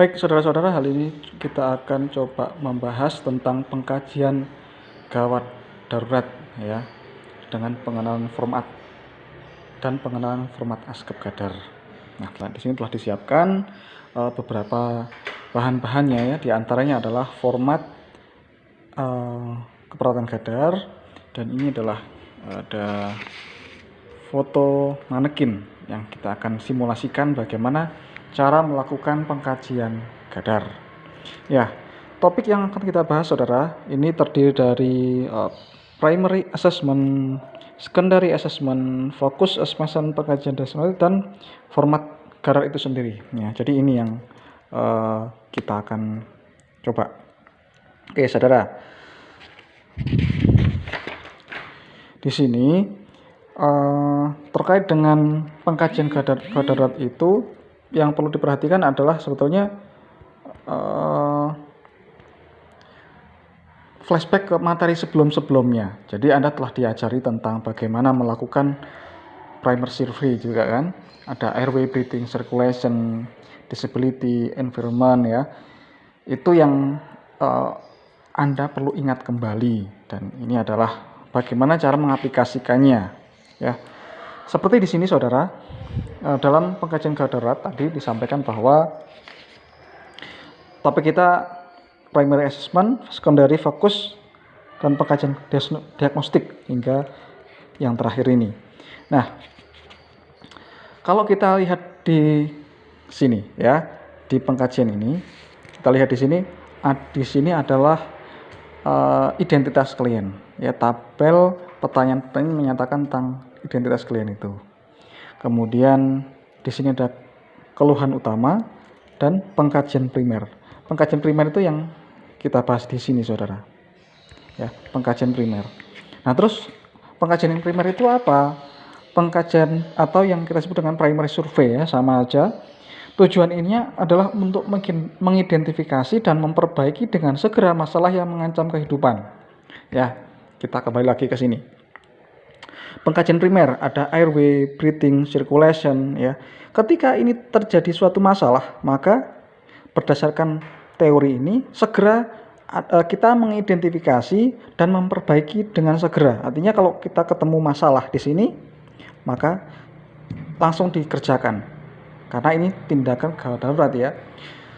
Baik, saudara-saudara, hal ini kita akan coba membahas tentang pengkajian gawat darurat ya, dengan pengenalan format dan pengenalan format ASCII Gadar. Nah, di sini telah disiapkan beberapa bahan-bahannya ya, diantaranya adalah format keperawatan Gadar, dan ini adalah ada foto manekin yang kita akan simulasikan bagaimana cara melakukan pengkajian Gadar. Ya, topik yang akan kita bahas, saudara, ini terdiri dari primary assessment, secondary assessment, focus assessment, pengkajian dasar, dan format Gadar itu sendiri. Ya, jadi ini yang kita akan coba. Oke, saudara. Di sini terkait dengan pengkajian Gadar itu, yang perlu diperhatikan adalah sebetulnya flashback ke materi sebelum-sebelumnya. Jadi Anda telah diajari tentang bagaimana melakukan primer survey juga kan. Ada airway, breathing, circulation, disability, environment ya. Itu yang Anda perlu ingat kembali, dan ini adalah bagaimana cara mengaplikasikannya ya. Seperti di sini, saudara, dalam pengkajian Gadar tadi disampaikan bahwa topik kita primary assessment, secondary focus, dan pengkajian diagnostik hingga yang terakhir ini. Nah, kalau kita lihat di sini ya, di pengkajian ini, kita lihat di sini adalah identitas klien ya, tabel pertanyaan menyatakan tentang identitas klien itu. Kemudian di sini ada keluhan utama dan pengkajian primer. Pengkajian primer itu yang kita bahas di sini, saudara. Ya, pengkajian primer. Nah, terus pengkajian primer itu apa? Pengkajian atau yang kita sebut dengan primary survey ya, sama aja. Tujuan ini adalah untuk mengidentifikasi dan memperbaiki dengan segera masalah yang mengancam kehidupan. Ya, kita kembali lagi ke sini. Pengkajian primer ada airway, breathing, circulation ya. Ketika ini terjadi suatu masalah, maka berdasarkan teori ini segera kita mengidentifikasi dan memperbaiki dengan segera. Artinya kalau kita ketemu masalah di sini, maka langsung dikerjakan. Karena ini tindakan gawat darurat ya.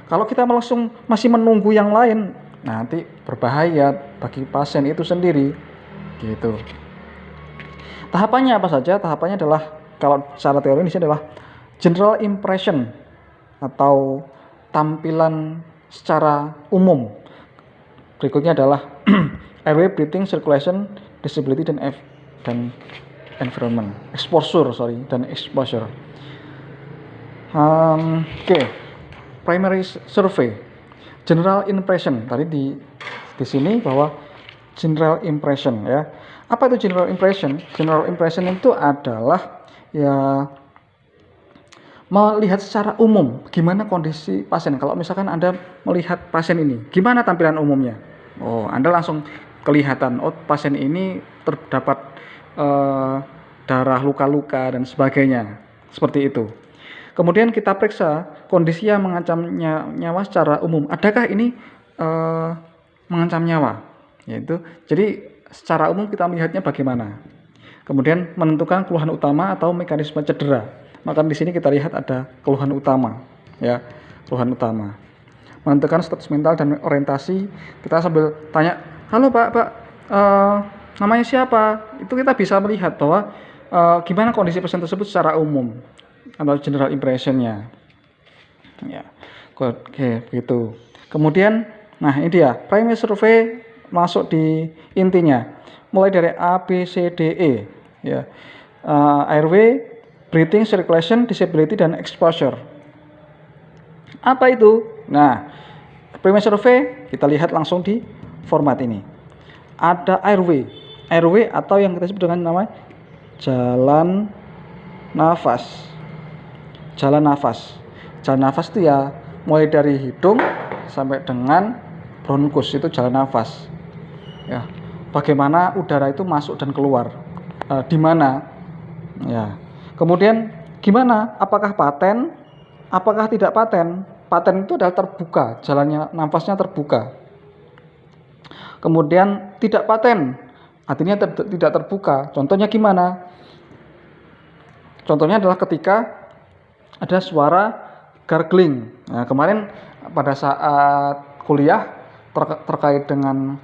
Kalau kita langsung masih menunggu yang lain, nanti berbahaya bagi pasien itu sendiri gitu. Tahapannya apa saja? Tahapannya adalah, kalau secara teori ini adalah general impression atau tampilan secara umum. Berikutnya adalah airway, breathing, circulation, disability, dan environment. Exposure. Oke. Primary survey. General impression. Tadi di sini bahwa general impression ya. Apa itu general impression? General impression itu adalah ya melihat secara umum gimana kondisi pasien. Kalau misalkan Anda melihat pasien ini, gimana tampilan umumnya? Oh, Anda langsung kelihatan, oh pasien ini terdapat darah, luka-luka dan sebagainya. Seperti itu. Kemudian kita periksa kondisi yang mengancam nyawa secara umum. Adakah ini mengancam nyawa? Yaitu, jadi secara umum kita melihatnya bagaimana. Kemudian menentukan keluhan utama atau mekanisme cedera. Maka di sini kita lihat ada keluhan utama, ya, keluhan utama. Menentukan status mental dan orientasi. Kita sambil tanya, halo Pak, namanya siapa? Itu kita bisa melihat bahwa gimana kondisi pasien tersebut secara umum atau general impressionnya. Ya, oke, begitu. Kemudian, nah ini dia primary survey. Masuk di intinya, mulai dari A, B, C, D, E ya. Airway, breathing, circulation, disability, dan exposure. Apa itu? Nah, primary survey kita lihat langsung di format ini. Ada airway atau yang kita sebut dengan nama jalan nafas. Jalan nafas itu ya mulai dari hidung sampai dengan bronkus, itu jalan nafas. Ya, bagaimana udara itu masuk dan keluar, di mana ya. Kemudian gimana, apakah paten, apakah tidak paten, paten itu adalah terbuka, jalannya nafasnya terbuka. Kemudian tidak paten, artinya tidak terbuka. Contohnya gimana? Contohnya adalah ketika ada suara gargling. Nah, kemarin pada saat kuliah terkait dengan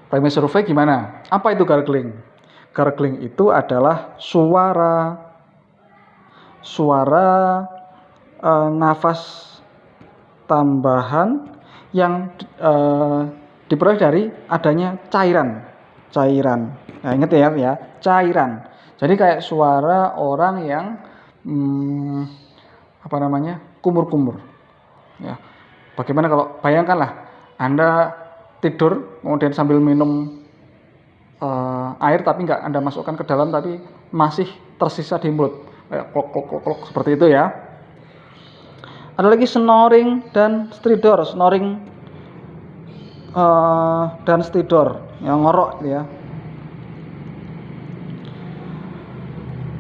primary survey gimana? Apa itu gargling? Gargling itu adalah suara nafas tambahan yang diperoleh dari adanya cairan. Nah, ingat ya, cairan. Jadi kayak suara orang yang kumur-kumur. Ya. Bagaimana kalau bayangkanlah Anda tidur kemudian sambil minum air tapi nggak Anda masukkan ke dalam tapi masih tersisa di mulut. Kayak klok seperti itu ya. Ada lagi snoring dan stridor. Snoring dan stridor yang ngorok ya.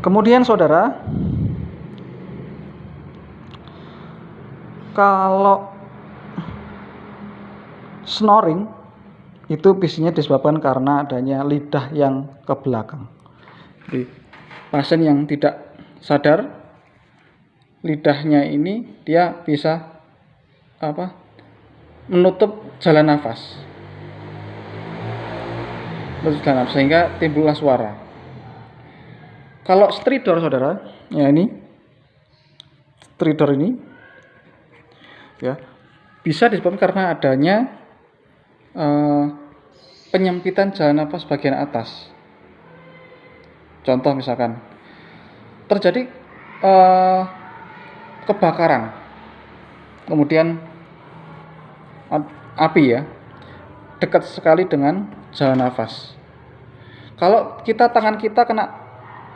Kemudian saudara, kalau snoring itu biasanya disebabkan karena adanya lidah yang ke belakang. Jadi, pasien yang tidak sadar lidahnya ini dia bisa menutup jalan nafas sehingga timbullah suara. Kalau stridor saudara, ya ini stridor ini ya bisa disebabkan karena adanya penyempitan jalan nafas bagian atas. Contoh misalkan terjadi kebakaran, kemudian api ya dekat sekali dengan jalan nafas. Kalau tangan kita kena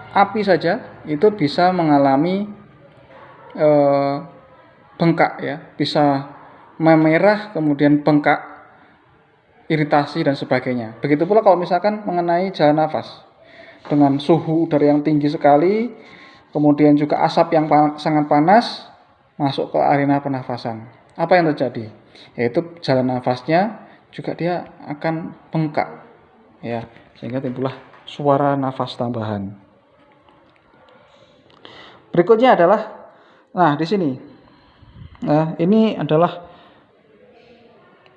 api saja itu bisa mengalami bengkak ya, bisa memerah kemudian bengkak, iritasi dan sebagainya. Begitu pula kalau misalkan mengenai jalan nafas dengan suhu udara yang tinggi sekali, kemudian juga asap yang sangat panas masuk ke arena pernafasan. Apa yang terjadi? Yaitu jalan nafasnya juga dia akan bengkak ya, sehingga timbullah suara nafas tambahan. Berikutnya adalah, nah di sini, nah ini adalah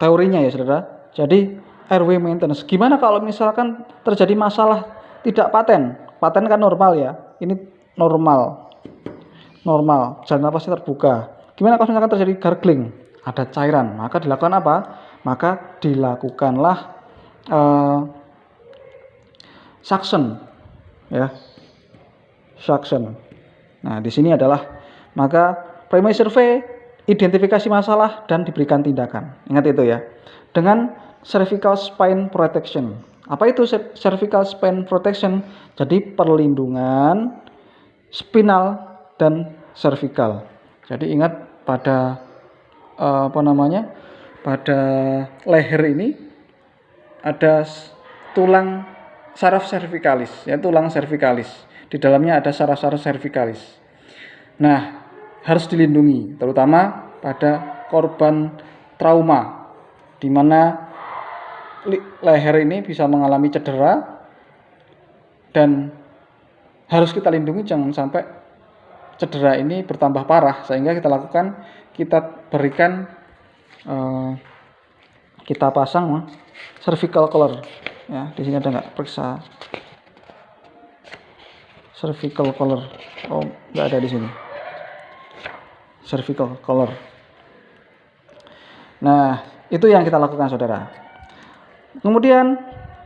teorinya ya saudara. Jadi airway maintenance. Gimana kalau misalkan terjadi masalah tidak paten? Paten kan normal ya. Ini normal, jalan nafasnya terbuka. Gimana kalau misalkan terjadi gargling? Ada cairan. Maka dilakukan apa? Maka dilakukanlah suction, ya, suction. Nah, di sini adalah maka primary survey, identifikasi masalah dan diberikan tindakan. Ingat itu ya. Dengan cervical spine protection. Apa itu cervical spine protection? Jadi perlindungan spinal dan cervical. Jadi ingat pada pada leher ini ada tulang saraf cervicalis, ya, tulang cervicalis. Di dalamnya ada saraf-saraf cervicalis. Nah, harus dilindungi, terutama pada korban trauma, di mana leher ini bisa mengalami cedera dan harus kita lindungi jangan sampai cedera ini bertambah parah, sehingga kita berikan kita pasang cervical collar. Ya, di sini ada nggak periksa cervical collar? Oh, nggak ada di sini. Cervical collar. Nah, itu yang kita lakukan saudara. Kemudian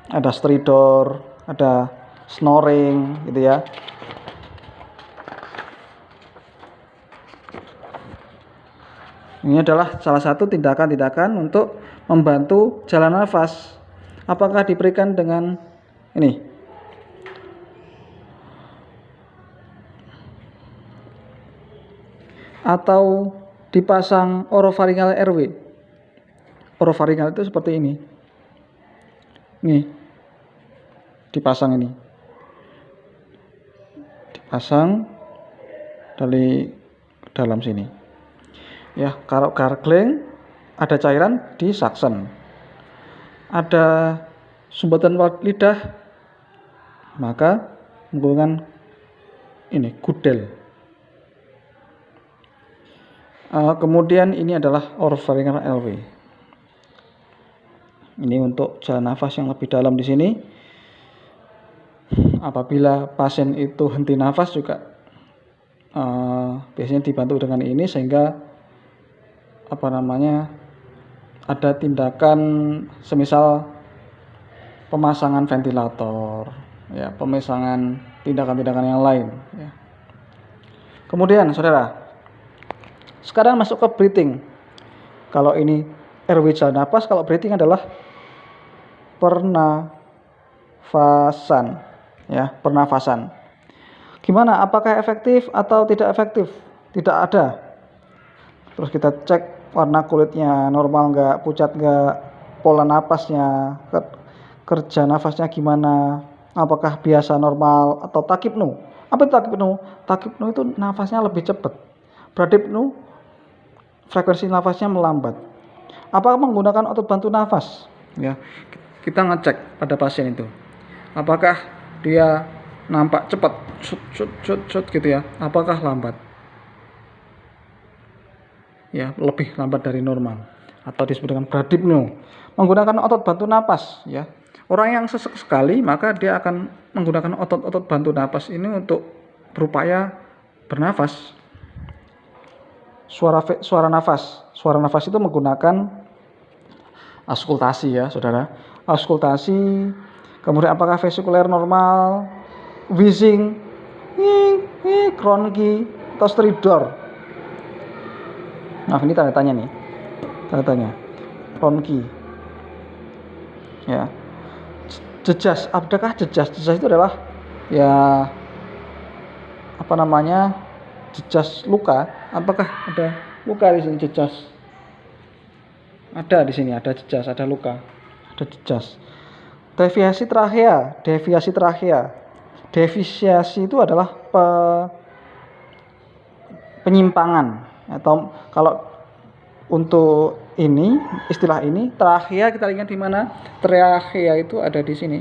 ada stridor, ada snoring, gitu ya. Ini adalah salah satu tindakan-tindakan untuk membantu jalan nafas. Apakah diberikan dengan ini? Atau dipasang oropharyngeal airway? Oropharyngeal itu seperti ini. Nih, dipasang ini. Dipasang dari dalam sini. Ya, kalau gargling ada cairan di suction. Ada sumbatan lidah, maka menggunakan ini gudel. Kemudian ini adalah oropharyngeal airway. Ini untuk jalan nafas yang lebih dalam di sini. Apabila pasien itu henti nafas juga biasanya dibantu dengan ini, sehingga ada tindakan semisal pemasangan ventilator, ya, pemasangan tindakan-tindakan yang lain, ya. Kemudian saudara, sekarang masuk ke breathing. Kalau ini airway jalan nafas, kalau breathing adalah pernafasan, ya, pernafasan. Gimana? Apakah efektif atau tidak efektif? Tidak ada. Terus kita cek warna kulitnya normal nggak, pucat nggak, pola napasnya, kerja nafasnya gimana, apakah biasa, normal, atau takipnu. Apa itu takipnu? Takipnu itu nafasnya lebih cepat. Bradipnu frekuensi nafasnya melambat. Apakah menggunakan otot bantu nafas? Ya, kita ngecek pada pasien itu. Apakah dia nampak cepat, shut gitu ya? Apakah lambat? Ya, lebih lambat dari normal, atau disebut dengan bradipnu. Menggunakan otot bantu napas, ya. Orang yang sesek sekali, maka dia akan menggunakan otot-otot bantu napas ini untuk berupaya bernafas. Suara nafas itu menggunakan auskultasi, ya saudara. Auskultasi. Kemudian apakah vesikuler normal, wheezing, Krohnke, atau stridor. Nah, ini tanda tanya nih. Tanda tanya. Krohnke. Ya. Jejas, apakah jejas? Jejas itu adalah, ya, jejas luka. Apakah ada luka di sini, jejas? Ada di sini, ada jejas, ada luka, ada jejas. Deviasi trachea. Deviasi itu adalah penyimpangan, atau kalau untuk ini, istilah ini, trachea kita ingat di mana? Trachea itu ada di sini.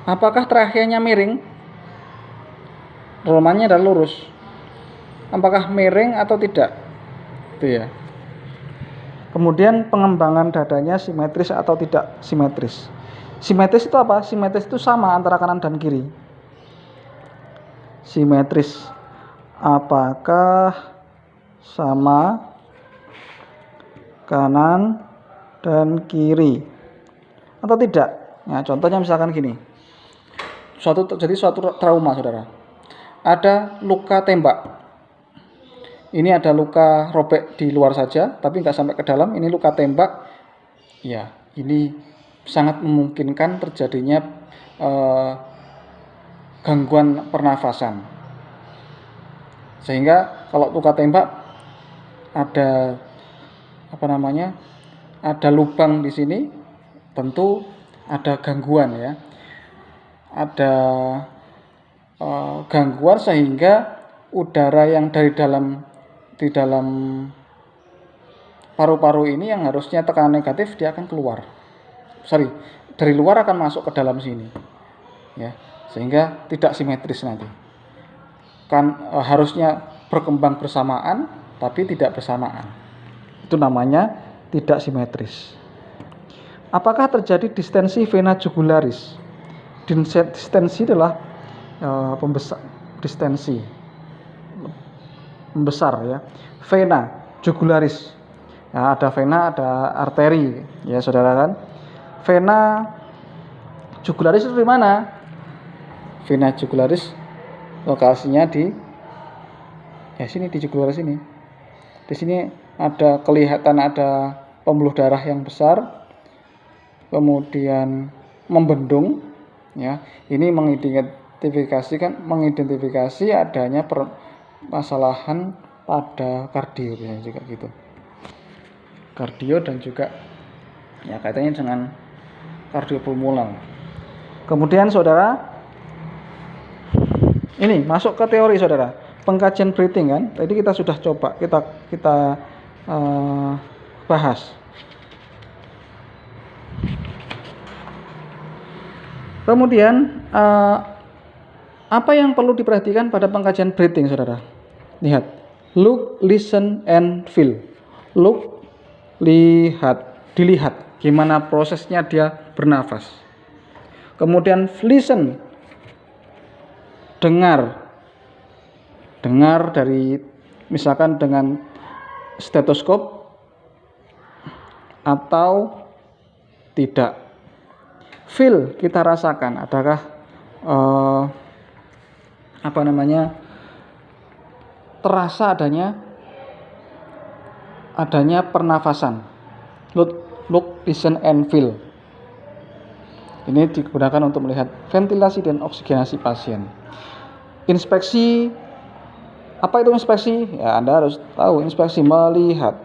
Apakah tracheanya miring? Romannya adalah lurus. Apakah miring atau tidak? Itu ya. Kemudian pengembangan dadanya simetris atau tidak simetris. Simetris itu apa? Simetris itu sama antara kanan dan kiri. Simetris. Apakah sama kanan dan kiri atau tidak? Nah, contohnya misalkan gini. Terjadi suatu trauma, saudara. Ada luka tembak. Ini ada luka robek di luar saja, tapi nggak sampai ke dalam. Ini luka tembak. Ya, ini sangat memungkinkan terjadinya gangguan pernafasan. Sehingga kalau luka tembak ada ada lubang di sini, tentu ada gangguan, ya. Ada gangguan sehingga udara yang di dalam paru-paru ini yang harusnya tekanan negatif, dia akan keluar. Dari luar akan masuk ke dalam sini, ya, sehingga tidak simetris nanti. Kan harusnya berkembang bersamaan, tapi tidak bersamaan. Itu namanya tidak simetris. Apakah terjadi distensi vena jugularis? Distensi adalah membesar, ya. Vena jugularis. Ya, ada vena, ada arteri, ya saudara kan. Vena jugularis itu di mana? Vena jugularis lokasinya di sini, di jugularis ini. Di sini kelihatan ada pembuluh darah yang besar, kemudian membendung, ya. Ini mengidentifikasi adanya permasalahan pada kardio, biasanya juga gitu. Kardio dan juga, ya, kaitannya dengan kardiopulmonar. Kemudian saudara, ini masuk ke teori, saudara. pengkajian breathing kan, tadi kita sudah coba kita bahas. Kemudian apa yang perlu diperhatikan pada pengkajian breathing, saudara? Lihat, look, listen, and feel. Look, dilihat gimana prosesnya dia bernafas. Kemudian listen, dengar dari misalkan dengan stetoskop atau tidak. Feel, kita rasakan adakah terasa adanya pernafasan. Look, listen, and feel. Ini digunakan untuk melihat ventilasi dan oksigenasi pasien. Inspeksi, apa itu inspeksi? Ya, Anda harus tahu, inspeksi melihat.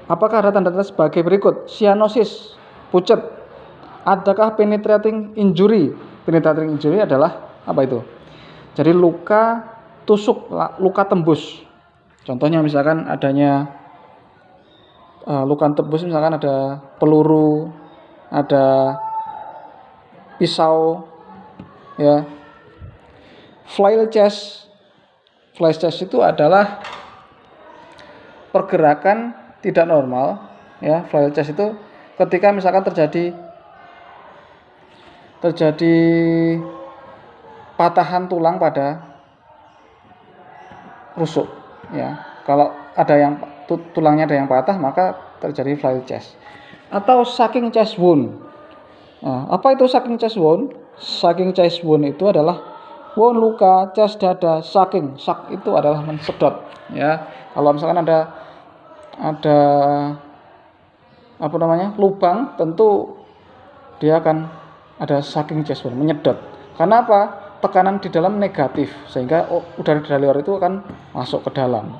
Apakah ada tanda-tanda sebagai berikut? Cyanosis, pucat. Adakah penetrating injury? Penetrating injury adalah apa itu? Jadi luka tusuk, luka tembus. Contohnya misalkan adanya luka tembus, misalkan ada peluru, ada pisau, ya. Flail chest itu adalah pergerakan tidak normal, ya. Flail chest itu ketika misalkan terjadi patahan tulang pada rusuk, ya. Kalau ada yang tulangnya ada yang patah, maka terjadi flail chest. Atau sucking chest wound. Nah, apa itu sucking chest wound? Sucking chest wound itu adalah wound, luka chest dada. Sucking, suck itu adalah mensedot, ya. Kalau misalkan ada lubang, tentu dia akan ada sucking chest wound, menyedot. Karena apa? Tekanan di dalam negatif, sehingga udara dari luar itu akan masuk ke dalam.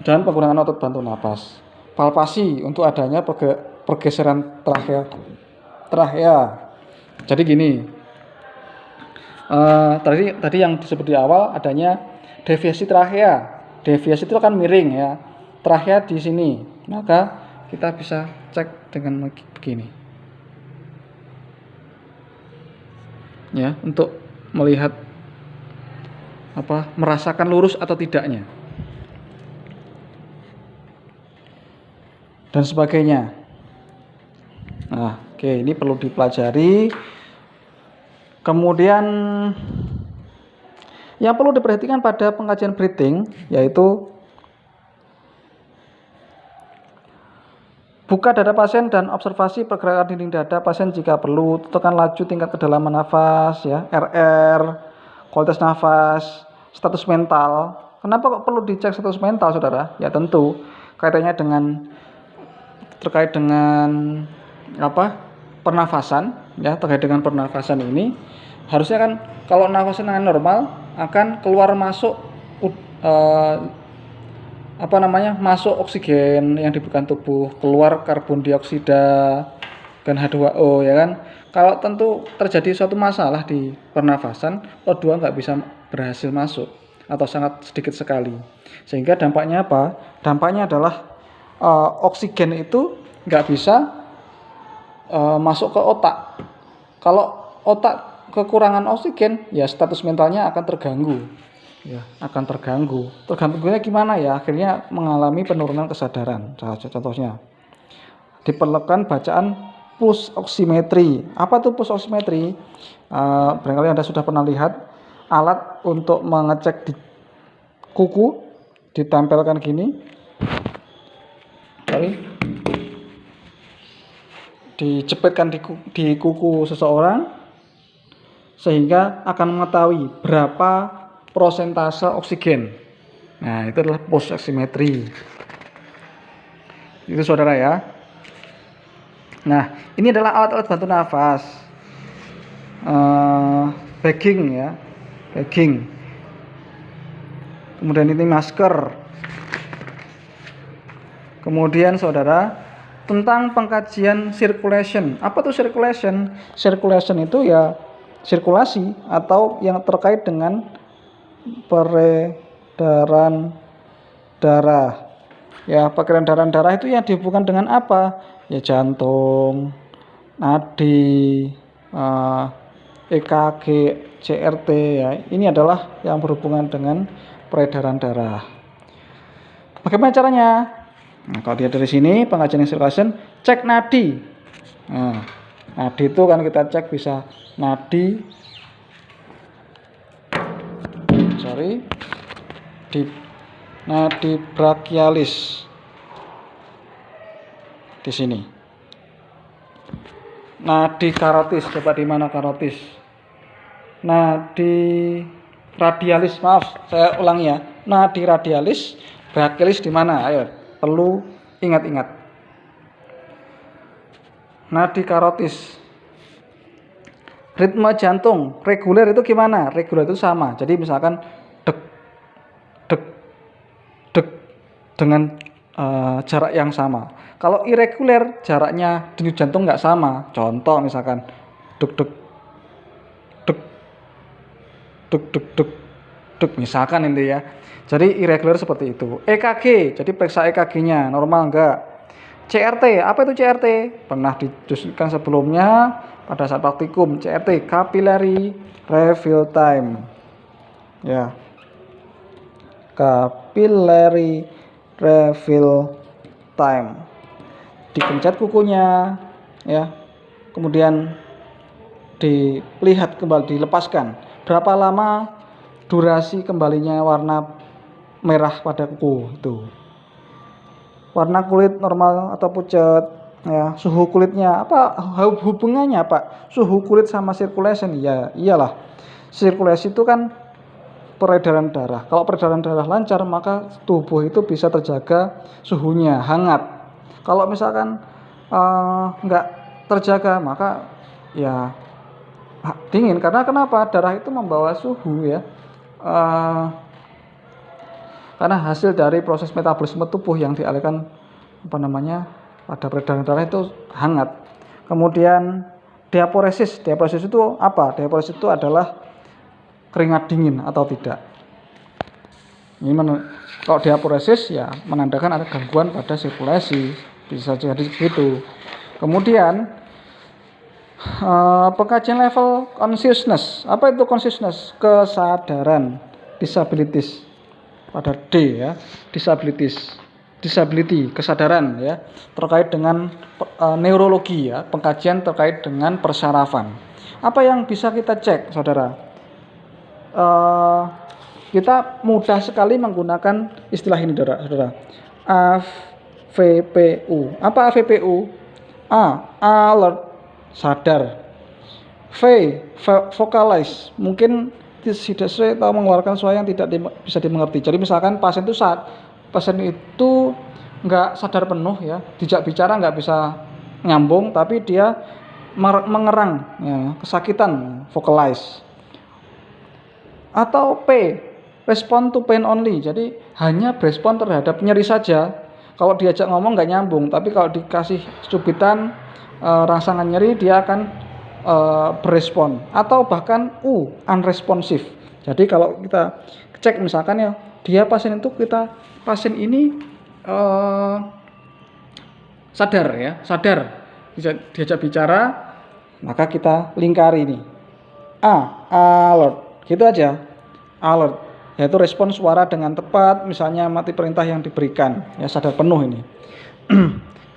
Dan penggunaan otot bantu napas. Palpasi untuk adanya pergeseran trachea. Jadi gini, tadi yang disebut di awal adanya deviasi trachea. Deviasi itu kan miring, ya. Trachea di sini, maka kita bisa cek dengan begini, ya, untuk melihat merasakan lurus atau tidaknya dan sebagainya. Nah, oke, ini perlu dipelajari. Kemudian yang perlu diperhatikan pada pengkajian breathing yaitu buka dada pasien dan observasi pergerakan dinding dada pasien jika perlu. Tekan laju tingkat kedalaman nafas, ya, RR, kualitas nafas, status mental. Kenapa kok perlu dicek status mental, saudara? Ya tentu kaitannya terkait dengan pernafasan, ya. Terkait dengan pernafasan ini harusnya kan kalau nafasnya normal akan keluar masuk masuk oksigen yang diberikan tubuh, keluar karbon dioksida dan H2O, ya kan. Kalau tentu terjadi suatu masalah di pernafasan, O2 nggak bisa berhasil masuk atau sangat sedikit sekali, sehingga dampaknya apa? Dampaknya adalah oksigen itu nggak bisa masuk ke otak. Kalau otak kekurangan oksigen, ya status mentalnya akan terganggu. Ya, akan terganggu. Terganggunya gimana, ya? Akhirnya mengalami penurunan kesadaran. Contohnya diperlukan bacaan pulse oximetry. Apa tuh pulse oximetry? Barangkali Anda sudah pernah lihat alat untuk mengecek di kuku, ditempelkan gini, dijepitkan di kuku seseorang, sehingga akan mengetahui berapa prosentase oksigen. Nah, itu adalah pulse oximetry. Itu, saudara, ya. Nah, ini adalah alat-alat bantu nafas. Bagging, ya. Bagging. Kemudian ini masker. Kemudian, saudara, tentang pengkajian circulation. Apa tuh circulation? Circulation itu ya sirkulasi atau yang terkait dengan peredaran darah. Ya, peredaran darah itu yang dihubungkan dengan apa? Ya jantung, nadi, EKG, CRT ya. Ini adalah yang berhubungan dengan peredaran darah. Bagaimana caranya? Nah, kalau dia dari sini pengajian circulation, cek nadi. Nah, nadi itu kan kita cek bisa nadi nadi brachialis di sini. Nadi karotis, coba di mana karotis? Nadi radialis, maaf, saya ulangi ya. Nadi radialis, brachialis di mana? Ayo, perlu ingat-ingat. Nadi karotis. Ritme jantung reguler itu gimana? Reguler itu sama. Jadi misalkan dek dek dek dengan jarak yang sama. Kalau irreguler jaraknya denyut jantung nggak sama. Contoh misalkan dek dek dek dek dek dek dek misalkan ini ya. Jadi irreguler seperti itu. EKG, jadi periksa EKG-nya normal enggak? CRT, apa itu CRT? Pernah didiskusikan sebelumnya pada saat praktikum. CRT, capillary refill time. Ya. Capillary refill time. Dipencet kukunya, ya. Kemudian dilihat kembali, dilepaskan. Berapa lama durasi kembalinya warna merah pada kuku itu? Warna kulit normal atau pucat, ya. Suhu kulitnya apa hubungannya Pak? Suhu kulit sama circulation? Ya, iyalah. Sirkulasi itu kan peredaran darah. Kalau peredaran darah lancar, maka tubuh itu bisa terjaga suhunya hangat. Kalau misalkan nggak terjaga, maka ya dingin. Karena kenapa? Darah itu membawa suhu ya. Karena hasil dari proses metabolisme tubuh yang dialihkan pada peredaran darah itu hangat. Kemudian diaporesis. Diaporesis itu apa? Diaporesis itu adalah keringat dingin atau tidak. Ini kalau diaporesis ya menandakan ada gangguan pada sirkulasi, bisa jadi begitu. Kemudian pengkajian level consciousness. Apa itu consciousness? Kesadaran, disabilities. Pada D ya, disability, kesadaran ya, terkait dengan neurologi ya, pengkajian terkait dengan persarafan. Apa yang bisa kita cek, saudara? Kita mudah sekali menggunakan istilah ini, saudara. AVPU. Apa AVPU? A, alert, sadar. V, vocalize, mungkin tidak sesuai atau mengeluarkan suara yang tidak bisa dimengerti. Jadi misalkan pasien itu nggak sadar penuh ya, dijak bicara nggak bisa nyambung, tapi dia mengerang, ya, kesakitan, vocalize. Atau P, respond to pain only, jadi hanya berespon terhadap nyeri saja. Kalau diajak ngomong nggak nyambung, tapi kalau dikasih cubitan rangsangan nyeri, dia akan berespon. Atau bahkan unresponsive. Jadi kalau kita cek misalkan ya, pasien ini sadar diajak bicara, maka kita lingkari ini. Alert, gitu aja. Alert, yaitu respon suara dengan tepat, misalnya mati perintah yang diberikan, ya sadar penuh ini.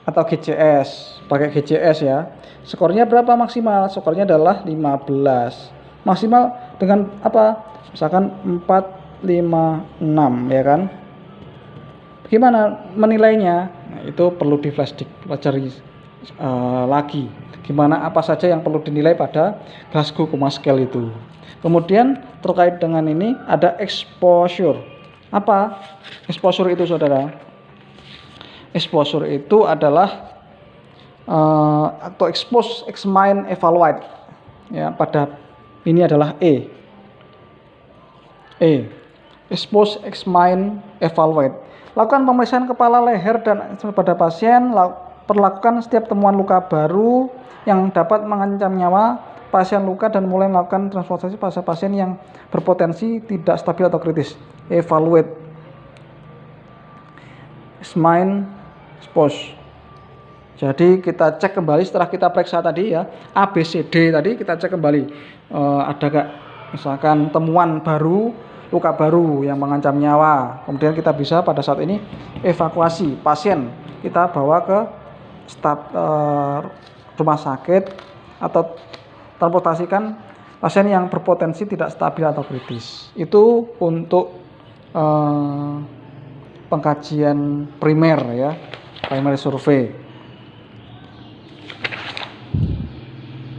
Atau GCS, pakai GCS ya. Skornya berapa maksimal? Skornya adalah 15. Maksimal dengan apa? Misalkan 4, 5, 6 ya kan. Gimana menilainya? Nah, itu perlu di flash dipelajari lagi. Gimana apa saja yang perlu dinilai pada Glasgow Coma Scale itu. Kemudian terkait dengan ini ada exposure. Apa exposure itu, saudara? Exposure itu adalah atau expose, examine, evaluate. Ya, pada ini adalah E. Expose, examine, evaluate. Lakukan pemeriksaan kepala, leher dan pada pasien. Perlakukan setiap temuan luka baru yang dapat mengancam nyawa pasien luka dan mulai melakukan transportasi pasien yang berpotensi tidak stabil atau kritis. Evaluate Smain Spose. Jadi kita cek kembali setelah kita periksa tadi ya, ABCD tadi kita cek kembali ada gak misalkan temuan baru, luka baru yang mengancam nyawa. Kemudian kita bisa pada saat ini evakuasi pasien, kita bawa ke rumah sakit atau transportasikan pasien yang berpotensi tidak stabil atau kritis. Itu untuk pengkajian primer ya, primary survey.